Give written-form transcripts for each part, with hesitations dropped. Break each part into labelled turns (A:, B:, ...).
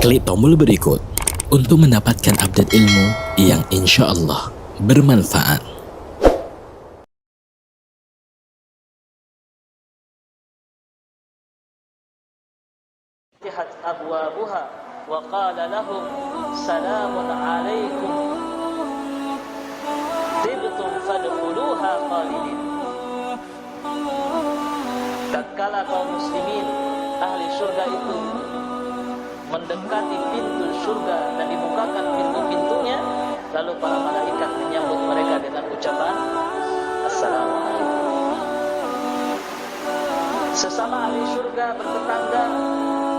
A: Klik tombol berikut untuk mendapatkan update ilmu yang insya Allah bermanfaat.
B: Futihat abwabuha wa qala lahum salamun alaikum tibtum fadkhuluha khalidin. Tatkala kaum muslimin ahli surga itu mendekati pintu surga dan dibukakan pintu-pintunya, lalu para malaikat menyambut mereka dengan ucapan Assalamualaikum. Sesama ahli surga bertetangga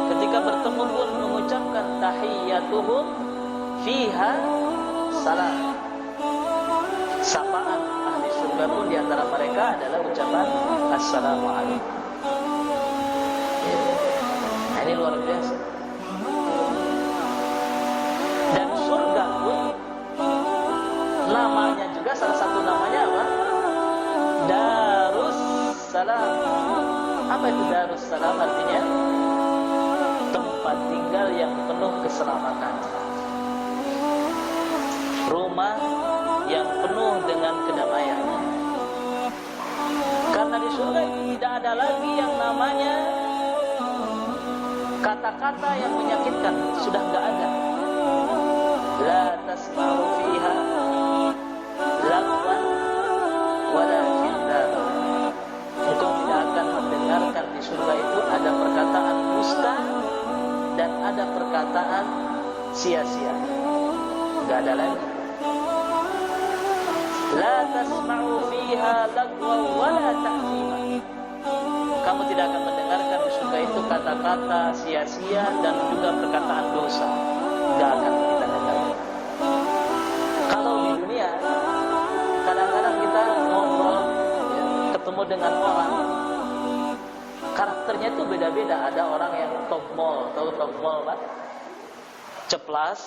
B: ketika bertemu pun mengucapkan tahiyyatuhum fiha salam. Sapaan ahli surga pun di antara mereka adalah ucapan Assalamualaikum. Nah, ini luar biasa. Dan surga pun namanya juga, salah satu namanya apa? Darus Salam. Apa itu Darus Salam? Artinya tempat tinggal yang penuh keselamatan, rumah yang penuh dengan kedamaian. Karena di surga tidak ada lagi yang namanya kata-kata yang menyakitkan, sudah enggak ada. La tasma'u fiha lagwan wala kidzaban. Engkau tidak akan mendengarkan di surga itu ada perkataan dusta dan ada perkataan sia-sia. Enggak ada lagi. La tasma'u fiha lagwan wala ta'thima. Kamu tidak akan mendengarkan di surga itu kata-kata sia-sia dan juga perkataan dosa. Enggak akan kita dengar. Kalau di dunia kadang-kadang kita ngobrol, ya, ketemu dengan orang, karakternya itu beda-beda. Ada orang yang tokmol, tahu tokmol Pak? Ceplos.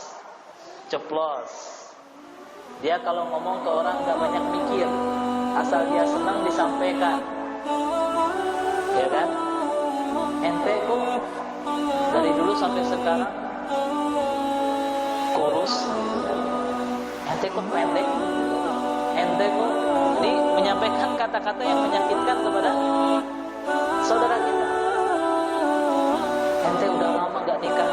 B: Dia kalau ngomong ke orang gak banyak mikir, asal dia senang disampaikan, ya kan? Ente kok dari dulu sampai sekarang kurus, ente kok pendek, ente kok, jadi menyampaikan kata-kata yang menyakitkan kepada saudara kita. Ente udah lama gak nikah,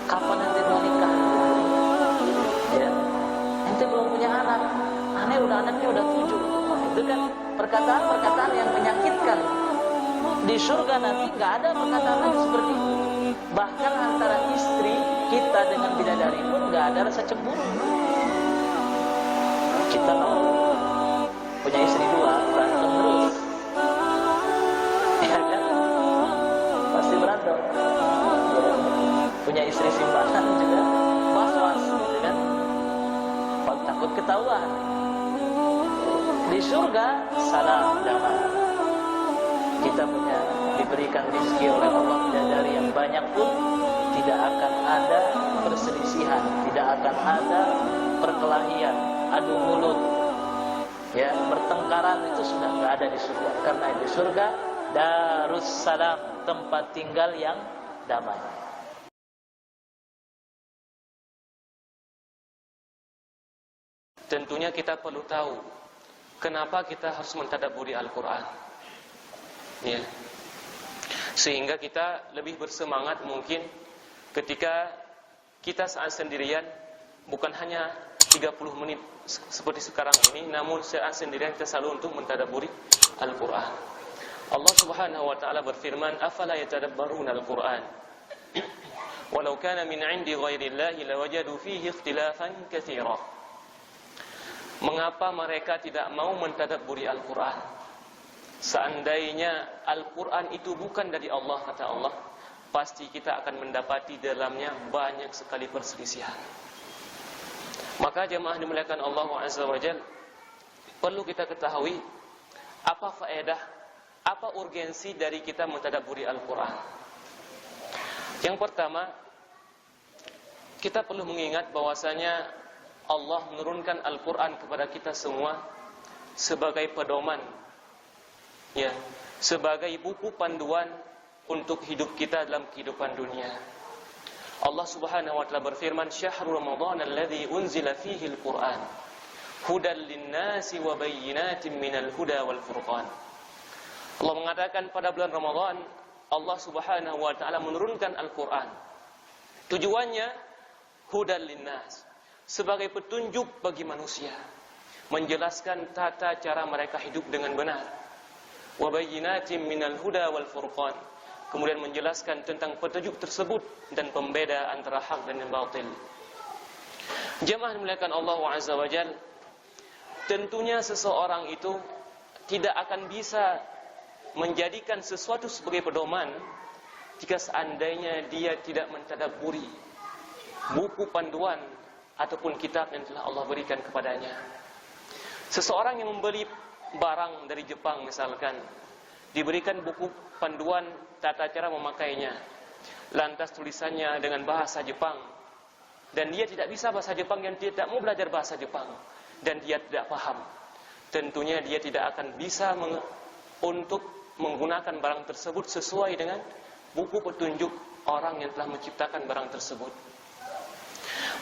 B: kapan ente mau nikah? Ya, ente belum punya anak, anaknya udah 7. Itu kan perkataan-perkataan yang menyakitkan. Di surga nanti gak ada perkataan lagi seperti itu. Bahkan antara istri kita dengan bidadari pun gak ada rasa cemburu. Kita tahu punya istri 2, berantem terus, ya kan? Pasti berantem. Punya istri simpanan juga was-was, gitu kan? Takut ketahuan. Di surga salam damai. Kita diberikan rezeki oleh Allah bidadari yang banyak pun tidak akan ada perselisihan, tidak akan ada perkelahian, adu mulut, ya, pertengkaran itu sudah nggak ada di surga. Karena di surga Darus Salam, tempat tinggal yang damai.
C: Tentunya kita perlu tahu kenapa kita harus mentadabburi Al-Quran, ya. Sehingga kita lebih bersemangat mungkin ketika kita saat sendirian, bukan hanya 30 menit seperti sekarang ini, namun saat sendirian kita selalu untuk mentadabburi Al-Quran. Allah Subhanahu wa taala berfirman, "Afala yatadabbaruna Al-Quran? Walau kana min 'indi ghairillahi lawajadu fihi ikhtilafan katsira." Mengapa mereka tidak mau mentadabburi Al-Quran? Seandainya Al-Quran itu bukan dari Allah, kata Allah, pasti kita akan mendapati dalamnya banyak sekali perselisihan. Maka jemaah dimuliakan Allah Azza wa Jalla, perlu kita ketahui apa faedah, apa urgensi dari kita mentadabburi Al-Quran. Yang pertama, kita perlu mengingat bahwasanya Allah menurunkan Al-Quran kepada kita semua sebagai pedoman, ya, sebagai buku panduan untuk hidup kita dalam kehidupan dunia. Allah Subhanahu wa taala berfirman, "Syahrul Ramadan alladzi unzila fihi al-Qur'an hudan lin-nasi wa bayyinatin minal huda wal furqan." Allah mengatakan pada bulan Ramadan Allah Subhanahu wa taala menurunkan Al-Qur'an. Tujuannya hudan lin-nas, sebagai petunjuk bagi manusia, menjelaskan tata cara mereka hidup dengan benar. Wa bayyinatin minal huda wal furqan, kemudian menjelaskan tentang petunjuk tersebut dan pembeda antara hak dan yang batil. Jemaah dimuliakan Allah Azza wa Jalla, tentunya seseorang itu tidak akan bisa menjadikan sesuatu sebagai pedoman jika seandainya dia tidak mentadabburi buku panduan ataupun kitab yang telah Allah berikan kepadanya. Seseorang yang membeli barang dari Jepang misalkan, diberikan buku panduan tata cara memakainya, lantas tulisannya dengan bahasa Jepang, dan dia tidak bisa bahasa Jepang dan dia tidak mau belajar bahasa Jepang, dan dia tidak paham, tentunya dia tidak akan bisa untuk menggunakan barang tersebut sesuai dengan buku petunjuk orang yang telah menciptakan barang tersebut.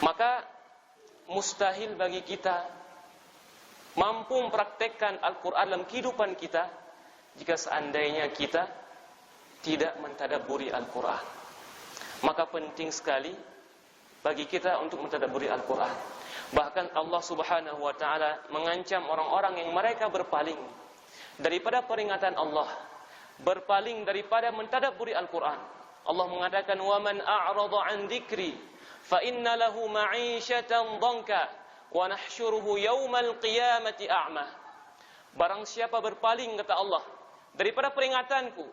C: Maka mustahil bagi kita mampu mempraktekkan Al-Quran dalam kehidupan kita jika seandainya kita tidak mentadabburi Al-Quran. Maka penting sekali bagi kita untuk mentadabburi Al-Quran. Bahkan Allah Subhanahu wa taala mengancam orang-orang yang mereka berpaling daripada peringatan Allah, berpaling daripada mentadabburi Al-Quran. Allah mengatakan, "Wa man a'rada 'an dzikri fa inna lahu ma'isyatan dhanka wa nahsyuruhu yaumal qiyamati a'ma." Barang siapa berpaling, kata Allah, daripada peringatanku,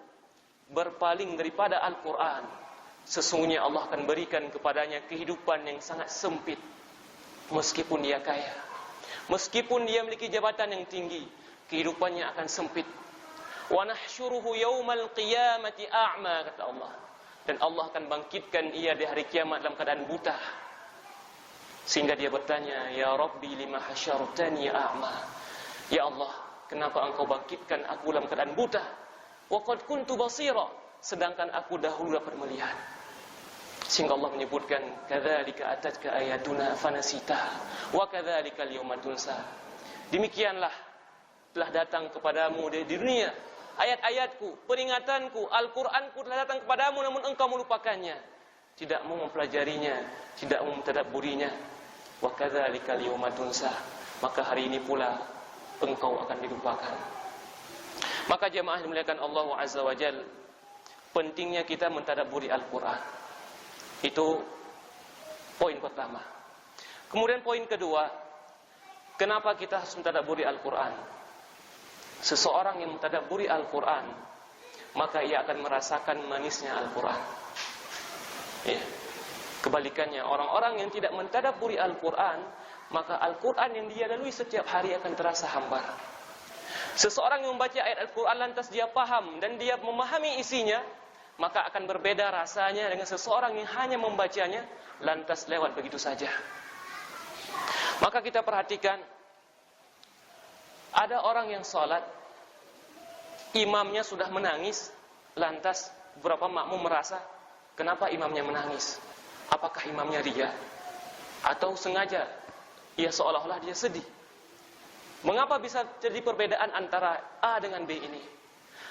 C: berpaling daripada Al-Quran, sesungguhnya Allah akan berikan kepadanya kehidupan yang sangat sempit. Meskipun dia kaya, meskipun dia memiliki jabatan yang tinggi, kehidupannya akan sempit. Wa nahsyuruhu yaumal qiyamati a'ma, kata Allah, dan Allah akan bangkitkan ia di hari kiamat dalam keadaan buta. Sehingga dia bertanya, "Ya Rabbi lima hasyartani a'ma?" Ya Allah, kenapa engkau bangkitkan aku dalam keadaan buta? Wa qad kuntu basira, sedangkan aku dahulu dapat melihat. Sehingga Allah menyebutkan, "Kadzalika atatka ayatuna fanasitaha wa kadzalika al-yawma tunsa." Demikianlah telah datang kepadamu di dunia ayat-ayatku, peringatanku, Al-Qur'anku telah datang kepadamu, namun engkau melupakannya, tidak mau mempelajarinya, tidak mau mentadabburinya. Wa kadzalika al-yawma tunsa, maka hari ini pula engkau akan dilupakan. Maka jemaah dimuliakan Allah Azza wa Jalla, pentingnya kita mentadabburi Al-Qur'an. Itu poin pertama. Kemudian poin kedua, kenapa kita harus mentadabburi Al-Qur'an? Seseorang yang mentadabburi Al-Quran, maka ia akan merasakan manisnya Al-Quran. Ya. Kebalikannya, orang-orang yang tidak mentadabburi Al-Quran, maka Al-Quran yang dia lalui setiap hari akan terasa hambar. Seseorang yang membaca ayat Al-Quran lantas dia paham dan dia memahami isinya, maka akan berbeda rasanya dengan seseorang yang hanya membacanya lantas lewat begitu saja. Maka kita perhatikan, ada orang yang sholat, imamnya sudah menangis, lantas beberapa makmum merasa, kenapa imamnya menangis? Apakah imamnya riya? Atau sengaja? Ya, seolah-olah dia sedih. Mengapa bisa terjadi perbedaan antara A dengan B ini?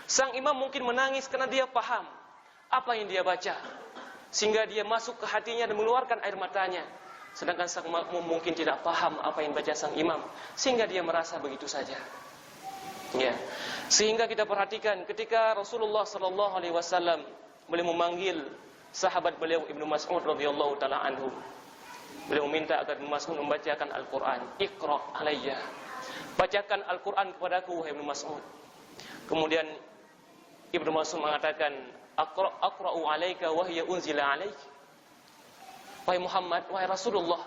C: Sang imam mungkin menangis karena dia paham apa yang dia baca, sehingga dia masuk ke hatinya dan mengeluarkan air matanya. Sedangkan sang makmum mungkin tidak paham apa yang baca sang imam, sehingga dia merasa begitu saja. Ya. Sehingga kita perhatikan ketika Rasulullah sallallahu alaihi wasallam beliau memanggil sahabat beliau Ibnu Mas'ud radhiyallahu taala anhu. Beliau minta agar Ibnu Mas'ud membacakan Al-Qur'an. "Iqra' alayya." Bacakan Al-Qur'an kepadaku wahai Ibnu Mas'ud. Kemudian Ibnu Mas'ud mengatakan, "Aqra'u 'alaika wa hiya unzila 'alaik." Wahai Muhammad, wahai Rasulullah,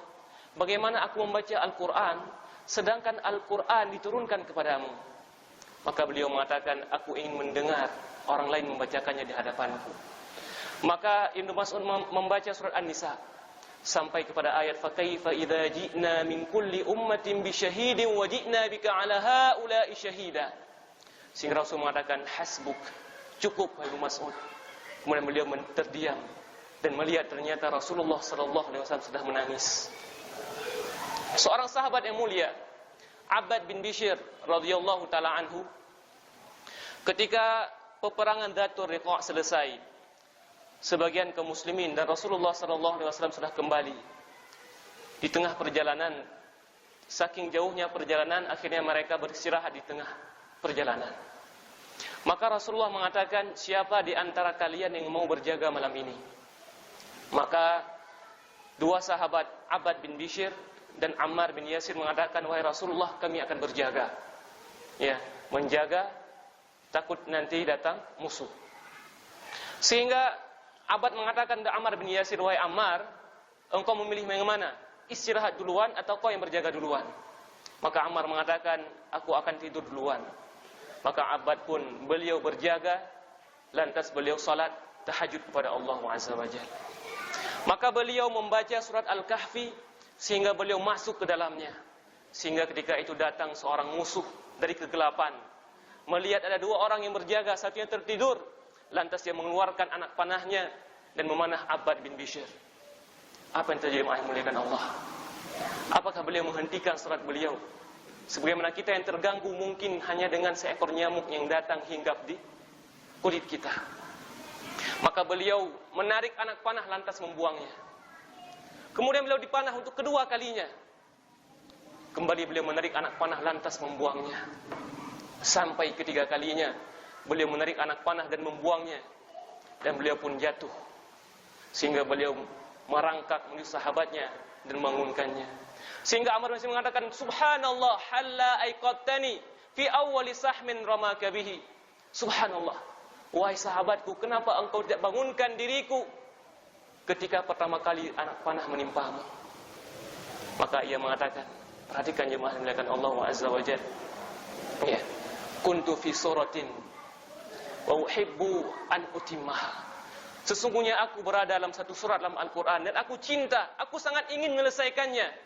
C: bagaimana aku membaca Al-Quran sedangkan Al-Quran diturunkan kepadamu? Maka beliau mengatakan, aku ingin mendengar orang lain membacakannya di hadapanku. Maka Ibnu Mas'ud membaca surat An-Nisa sampai kepada ayat, "Fakaifa idza ji'na min kulli ummatin bi syahidin wa ji'na bika 'ala haula'i syahida." Sehingga Rasul mengatakan, "Hasbuk," cukup wahai Ibnu Mas'ud. Kemudian beliau terdiam dan melihat ternyata Rasulullah sallallahu alaihi wasallam sudah menangis. Seorang sahabat yang mulia, Abbad bin Bishr radhiyallahu taala anhu, ketika peperangan Dzatur Riqa' selesai, sebagian kaum muslimin dan Rasulullah sallallahu alaihi wasallam sudah kembali. Di tengah perjalanan, saking jauhnya perjalanan, akhirnya mereka beristirahat di tengah perjalanan. Maka Rasulullah mengatakan, siapa di antara kalian yang mau berjaga malam ini? Maka dua sahabat, Abbad bin Bishr dan Ammar bin Yasir, mengatakan, wahai Rasulullah, kami akan berjaga. Ya, menjaga, takut nanti datang musuh. Sehingga Abbad mengatakan kepada Ammar bin Yasir, wahai Ammar, engkau memilih yang mana? Istirahat duluan atau kau yang berjaga duluan? Maka Ammar mengatakan, aku akan tidur duluan. Maka Abbad pun beliau berjaga, lantas beliau salat tahajud kepada Allah Azza wa Jalla. Maka beliau membaca surat Al-Kahfi sehingga beliau masuk ke dalamnya. Sehingga ketika itu datang seorang musuh dari kegelapan, melihat ada dua orang yang berjaga, satunya tertidur, lantas dia mengeluarkan anak panahnya dan memanah Abbad bin Bishr. Apa yang terjadi, muliakan Allah? Apakah beliau menghentikan salat beliau? Sebagaimana kita yang terganggu mungkin hanya dengan seekor nyamuk yang datang hinggap di kulit kita. Maka beliau menarik anak panah lantas membuangnya. Kemudian beliau dipanah untuk kedua kalinya. Kembali beliau menarik anak panah lantas membuangnya. Sampai ketiga kalinya beliau menarik anak panah dan membuangnya. Dan beliau pun jatuh. Sehingga beliau merangkak menuju sahabatnya dan membangunkannya. Sehingga Ammar bin Yasir mengatakan, subhanallah, halla aiqattani fi awwali sahmin ramaka bihi. Subhanallah, wahai sahabatku, kenapa engkau tidak bangunkan diriku ketika pertama kali anak panah menimpamu? Maka ia mengatakan, perhatikan jemaah yang dimuliakan Allah Azza wa Jalla. Ya, kuntu fi suratin wa uhibbu an utimmaha. Sesungguhnya aku berada dalam satu surat dalam Al-Quran dan aku cinta, aku sangat ingin menyelesaikannya.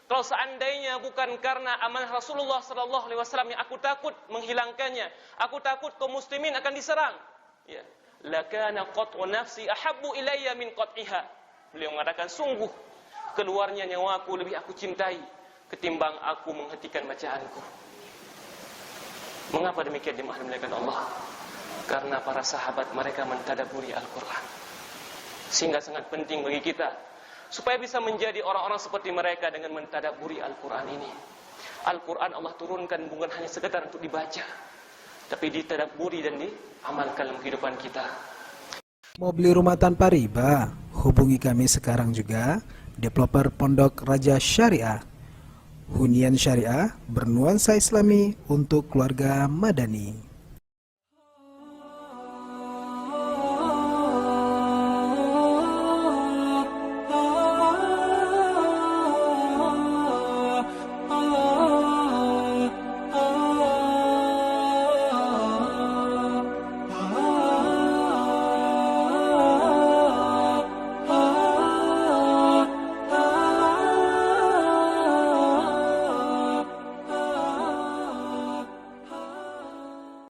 C: Kalau seandainya bukan karena amanah Rasulullah sallallahu alaihi wasallam yang aku takut menghilangkannya, aku takut kaum muslimin akan diserang. Ya, lakana qat'u nafsi ahabbu ilayya min qat'iha. Beliau mengatakan, sungguh keluarnya nyawaku lebih aku cintai ketimbang aku menghentikan bacaanku. Mengapa demikian, jemaah dimuliakan Allah? Karena para sahabat mereka mentadabburi Al-Quran. Sehingga sangat penting bagi kita supaya bisa menjadi orang-orang seperti mereka dengan mentadabburi Al-Quran ini. Al-Quran Allah turunkan bukan hanya sekedar untuk dibaca, tapi ditadabburi dan diamalkan dalam kehidupan kita.
D: Mau beli rumah tanpa riba? Hubungi kami sekarang juga, developer Pondok Raja Syariah. Hunian syariah bernuansa Islami untuk keluarga madani.